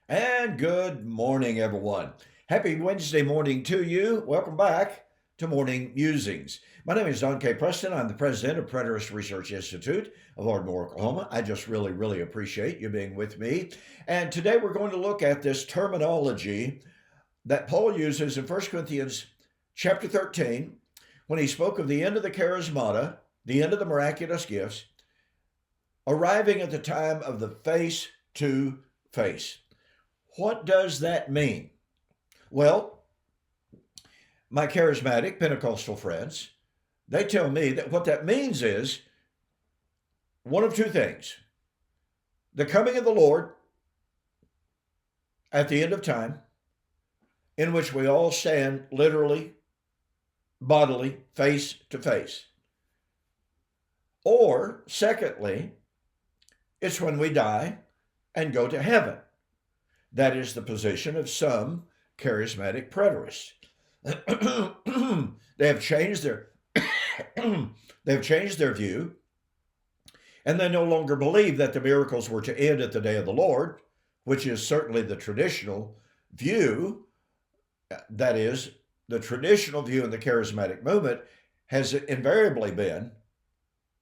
And good morning, everyone. Happy Wednesday morning to you. Welcome back to Morning Musings. My name is Don K. Preston. I'm the president of Preterist Research Institute of Ardmore, Oklahoma. I just really appreciate you being with me. And today we're going to look at this terminology that Paul uses in 1 Corinthians chapter 13 when he spoke of the end of the charismata, the end of the miraculous gifts, arriving at the time of the face to face. What does that mean? Well, my charismatic Pentecostal friends, they tell me that what that means is one of two things: the coming of the Lord at the end of time, in which we all stand literally, bodily, face to face. Or, secondly, it's when we die and go to heaven. That is the position of some charismatic preterists. They have changed their view, and they no longer believe that the miracles were to end at the day of the Lord, which is certainly the traditional view. That is, the traditional view in the charismatic movement has invariably been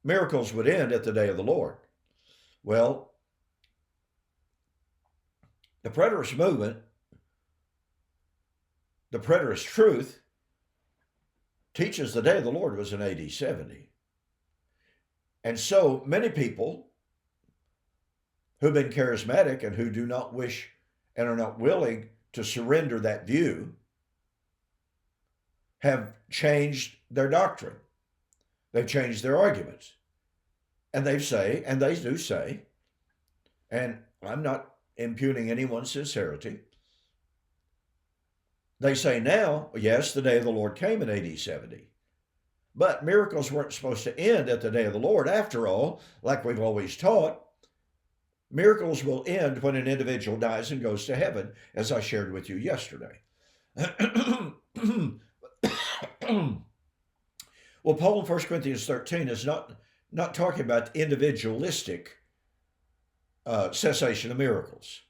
miracles would end at the day of the Lord. Well, the preterist movement, the preterist truth, teaches the day of the Lord was in AD 70. And so many people who've been charismatic and who do not wish and are not willing to surrender that view have changed their doctrine. They've changed their arguments. And they do say, and I'm not impugning anyone's sincerity, they say now, yes, the day of the Lord came in AD 70. But miracles weren't supposed to end at the day of the Lord. After all, like we've always taught, miracles will end when an individual dies and goes to heaven, as I shared with you yesterday. Well, Paul in 1 Corinthians 13 is not talking about individualistic cessation of miracles.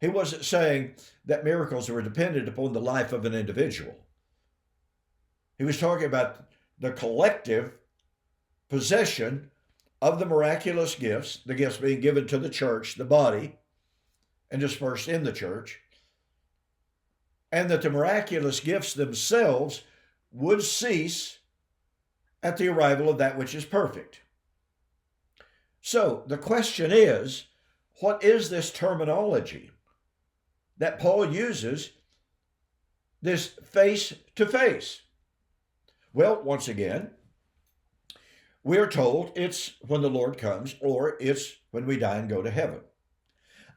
He wasn't saying that miracles were dependent upon the life of an individual. He was talking about the collective possession of the miraculous gifts, the gifts being given to the church, the body, and dispersed in the church, and that the miraculous gifts themselves would cease at the arrival of that which is perfect. So the question is, what is this terminology that Paul uses, this face to face? Well, once again, we are told it's when the Lord comes, or it's when we die and go to heaven.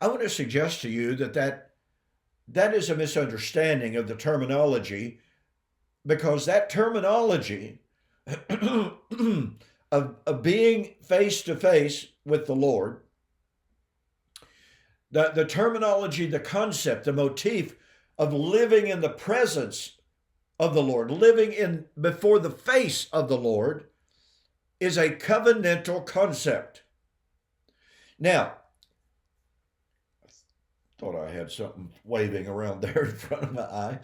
I want to suggest to you that is a misunderstanding of the terminology, because that terminology of being face to face with the Lord, the terminology, the concept, the motif of living in the presence of the Lord, living in before the face of the Lord, is a covenantal concept. Now, I thought I had something waving around there in front of my eye.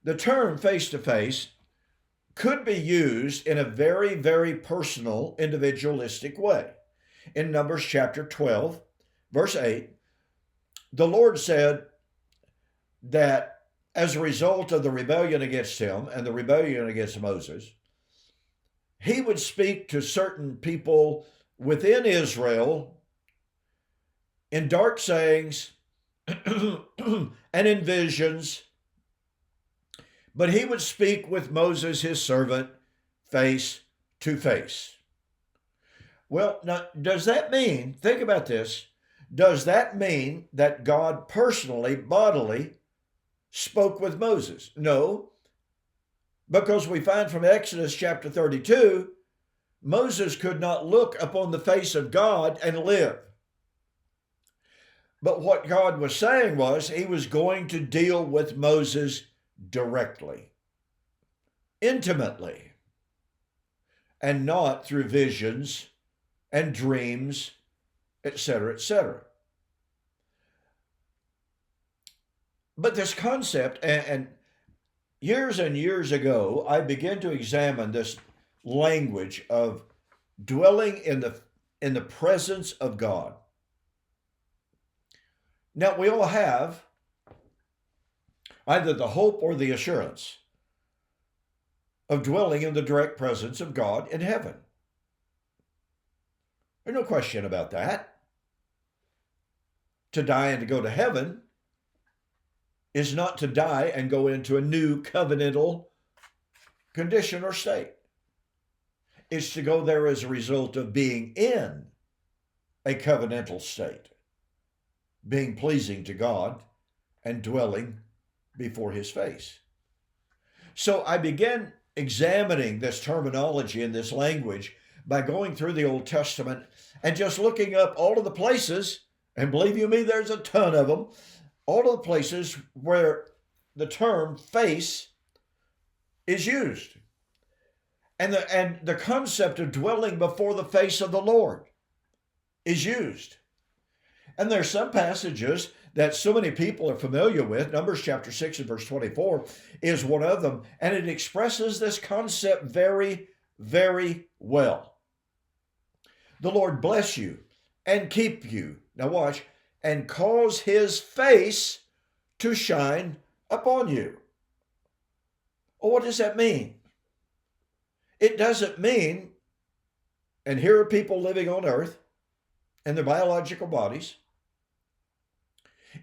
The term face to face could be used in a very personal, individualistic way. In Numbers chapter 12, verse 8, the Lord said that as a result of the rebellion against him and the rebellion against Moses, he would speak to certain people within Israel in dark sayings and in visions, but he would speak with Moses, his servant, face to face. Well, now, does that mean, think about this, does that mean that God personally, bodily, spoke with Moses? No, because we find from Exodus chapter 32, Moses could not look upon the face of God and live. But what God was saying was he was going to deal with Moses directly, intimately, and not through visions and dreams, etc., etc. But this concept, and years and years ago, I began to examine this language of dwelling in the presence of God. Now, we all have either the hope or the assurance of dwelling in the direct presence of God in heaven. There's no question about that. To die and to go to heaven is not to die and go into a new covenantal condition or state. It's to go there as a result of being in a covenantal state, being pleasing to God and dwelling before his face. So I began examining this terminology and this language by going through the Old Testament and just looking up all of the places, and believe you me, there's a ton of them, all of the places where the term face is used. And the concept of dwelling before the face of the Lord is used. And there's some passages that so many people are familiar with. Numbers chapter 6 and verse 24 is one of them. And it expresses this concept very, very well. The Lord bless you and keep you. Now watch. And cause his face to shine upon you. Well, what does that mean? It doesn't mean, and here are people living on earth in their biological bodies.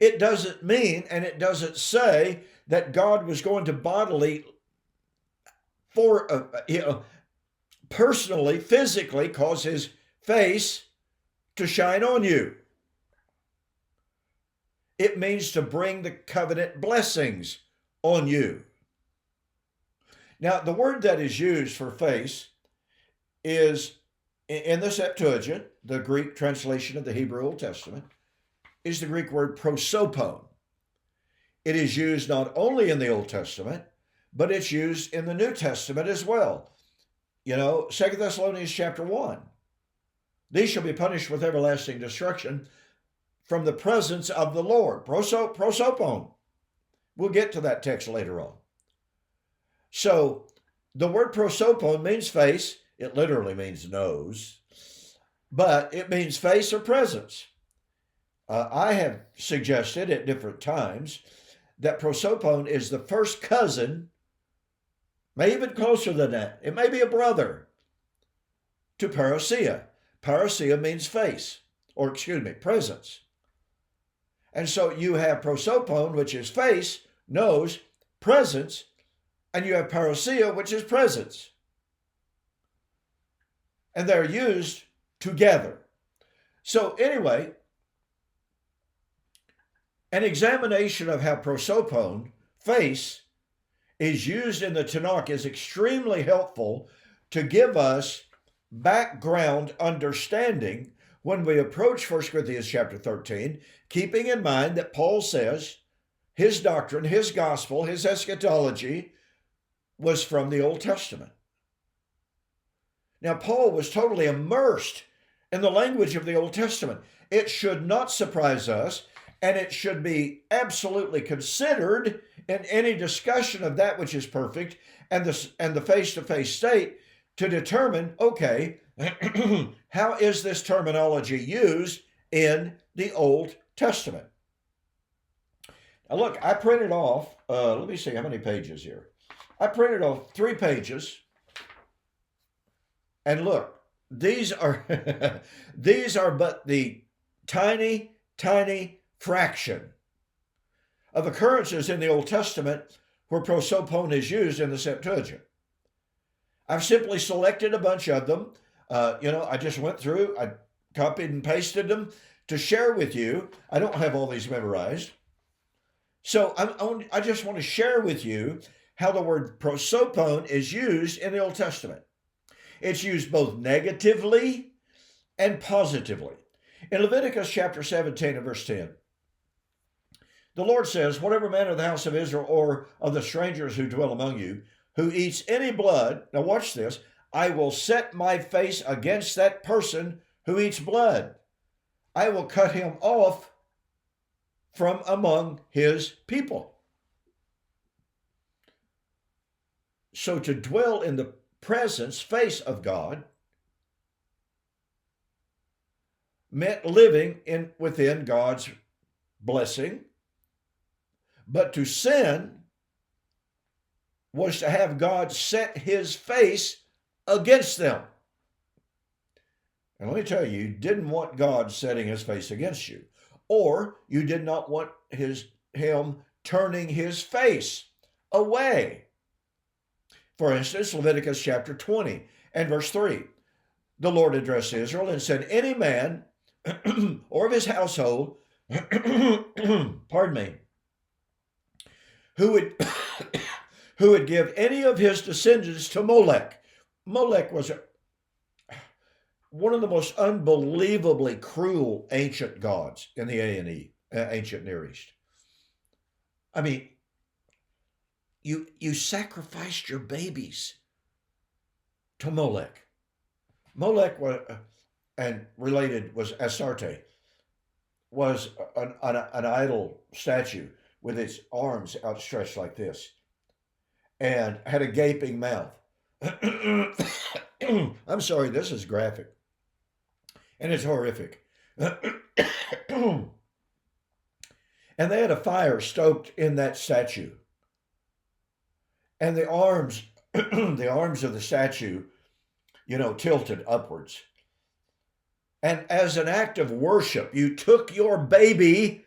It doesn't mean, and it doesn't say that God was going to bodily, personally, physically cause his face to shine on you. It means to bring the covenant blessings on you. Now, the word that is used for face is, in the Septuagint, the Greek translation of the Hebrew Old Testament, is the Greek word prosopon. It is used not only in the Old Testament, but it's used in the New Testament as well. 2 Thessalonians chapter 1. These shall be punished with everlasting destruction from the presence of the Lord. Prosopon. We'll get to that text later on. So the word prosopon means face. It literally means nose, but it means face or presence. I have suggested at different times that prosopon is the first cousin, maybe even closer than that. It may be a brother to parousia. Parousia means face, or presence. And so you have prosopon, which is face, nose, presence, and you have parousia, which is presence. And they're used together. So anyway, an examination of how prosopon, face, is used in the Tanakh is extremely helpful to give us background understanding when we approach 1 Corinthians chapter 13, keeping in mind that Paul says his doctrine, his gospel, his eschatology was from the Old Testament. Now, Paul was totally immersed in the language of the Old Testament. It should not surprise us, and it should be absolutely considered in any discussion of that which is perfect and the face-to-face state to determine, okay, how is this terminology used in the Old Testament? Now look, I printed off, let me see how many pages here. I printed off 3 pages. And look, these are these are but the tiny, tiny fraction of occurrences in the Old Testament where prosopon is used in the Septuagint. I've simply selected a bunch of them. I just went through, I copied and pasted them to share with you. I don't have all these memorized. So I just want to share with you how the word prosopon is used in the Old Testament. It's used both negatively and positively. In Leviticus chapter 17 and verse 10, the Lord says, whatever man of the house of Israel or of the strangers who dwell among you, who eats any blood, now watch this, I will set my face against that person who eats blood. I will cut him off from among his people. So to dwell in the presence, face of God, meant living within God's blessing. But to sin was to have God set his face against them. And let me tell you, you didn't want God setting his face against you, or you did not want him turning his face away. For instance, Leviticus chapter 20 and verse 3, the Lord addressed Israel and said, any man or of his household, pardon me, who would give any of his descendants to Molech. Molech was one of the most unbelievably cruel ancient gods in the ancient Near East. I mean, you sacrificed your babies to Molech. Molech was, and related was Astarte, was an idol statue with its arms outstretched like this and had a gaping mouth. I'm sorry, this is graphic and it's horrific. And they had a fire stoked in that statue. And the arms, the arms of the statue, tilted upwards. And as an act of worship, you took your baby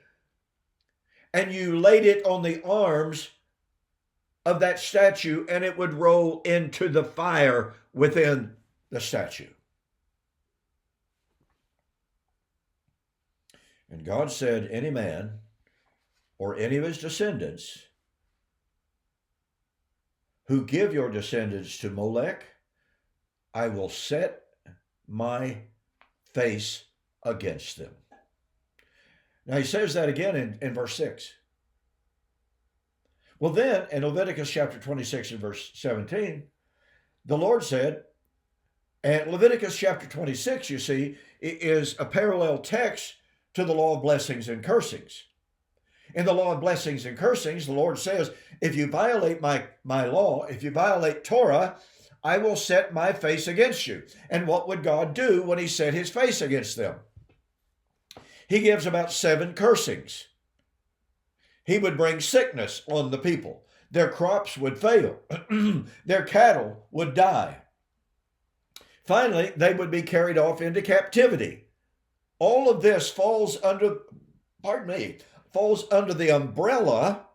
and you laid it on the arms of that statue, and it would roll into the fire within the statue. And God said, any man or any of his descendants who give your descendants to Molech, I will set my face against them. Now he says that again in verse 6. Well, then in Leviticus chapter 26 and verse 17, the Lord said, and Leviticus chapter 26, you see, is a parallel text to the law of blessings and cursings. In the law of blessings and cursings, the Lord says, if you violate my law, if you violate Torah, I will set my face against you. And what would God do when he set his face against them? He gives about 7 cursings. He would bring sickness on the people. Their crops would fail. Their cattle would die. Finally, they would be carried off into captivity. All of this falls under the umbrella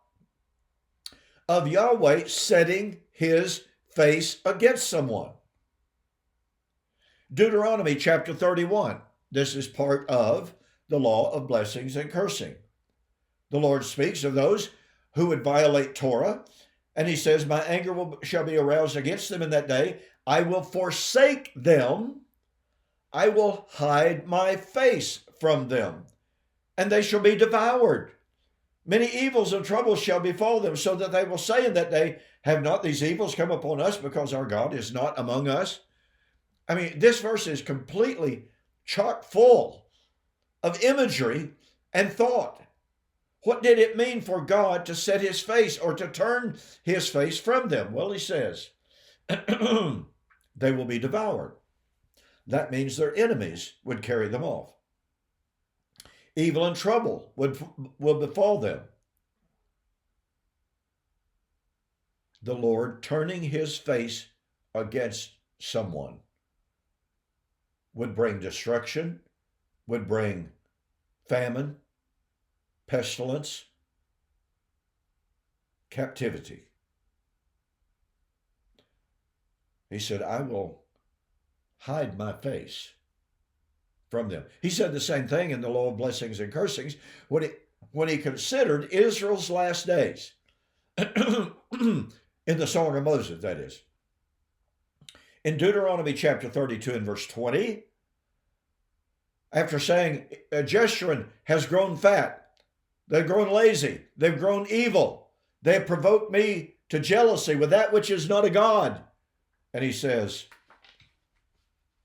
of Yahweh setting his face against someone. Deuteronomy chapter 31. This is part of the law of blessings and cursing. The Lord speaks of those who would violate Torah, and he says, my anger shall be aroused against them in that day. I will forsake them. I will hide my face from them, and they shall be devoured. Many evils and troubles shall befall them, so that they will say in that day, have not these evils come upon us because our God is not among us? I mean, this verse is completely chock full of imagery and thought. What did it mean for God to set his face or to turn his face from them? Well, he says, they will be devoured. That means their enemies would carry them off. Evil and trouble will befall them. The Lord turning his face against someone would bring destruction, would bring famine, pestilence, captivity. He said, I will hide my face from them. He said the same thing in the law of blessings and cursings when he considered Israel's last days. In the Song of Moses, that is. In Deuteronomy chapter 32 and verse 20, after saying, Jeshurun has grown fat, they've grown lazy, they've grown evil, they have provoked me to jealousy with that which is not a God. And he says,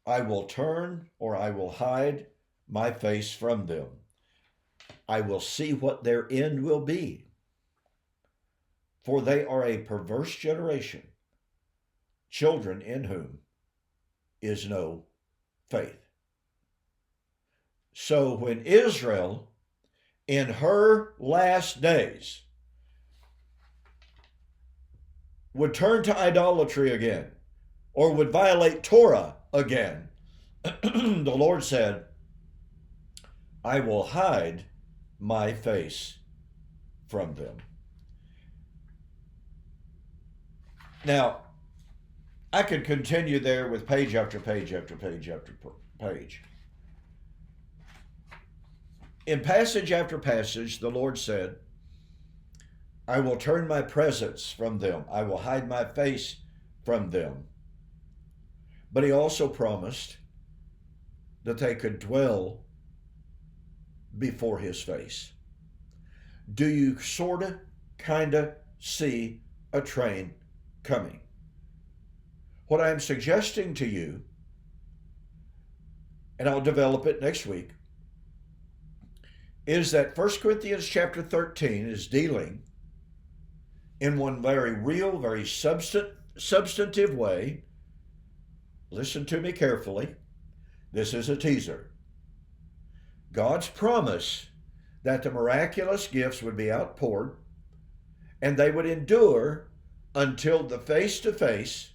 I will turn or I will hide my face from them. I will see what their end will be. For they are a perverse generation, children in whom is no faith. So when Israel, in her last days, would turn to idolatry again, or would violate Torah again, the Lord said, I will hide my face from them. Now, I could continue there with page after page after page after page. In passage after passage, the Lord said, I will turn my presence from them. I will hide my face from them. But he also promised that they could dwell before his face. Do you sort of, kind of see a train coming? What I'm suggesting to you, and I'll develop it next week, is that 1 Corinthians chapter 13 is dealing in one very real, very substantive way. Listen to me carefully. This is a teaser. God's promise that the miraculous gifts would be outpoured and they would endure until the face-to-face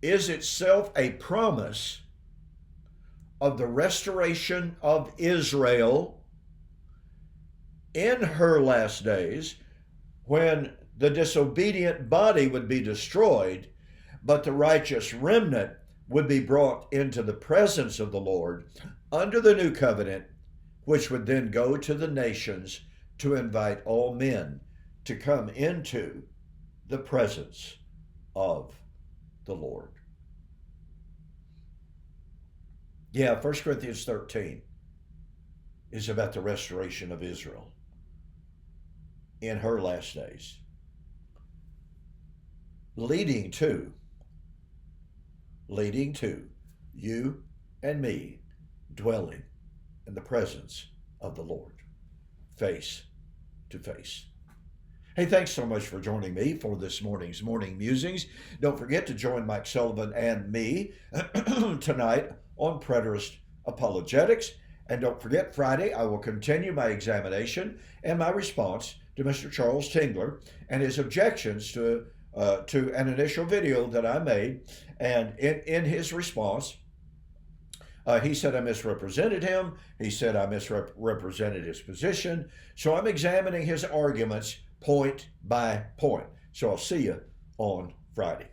is itself a promise of the restoration of Israel in her last days, when the disobedient body would be destroyed, but the righteous remnant would be brought into the presence of the Lord under the new covenant, which would then go to the nations to invite all men to come into the presence of the Lord. Yeah, 1 Corinthians 13 is about the restoration of Israel in her last days, leading to you and me dwelling in the presence of the Lord, face to face. Hey, thanks so much for joining me for this morning's Morning Musings. Don't forget to join Mike Sullivan and me tonight on Preterist Apologetics. And don't forget, Friday, I will continue my examination and my response to Mr. Charles Tingler and his objections to an initial video that I made. And in his response, he said I misrepresented him. He said I misrepresented his position. So I'm examining his arguments point by point. So I'll see you on Friday.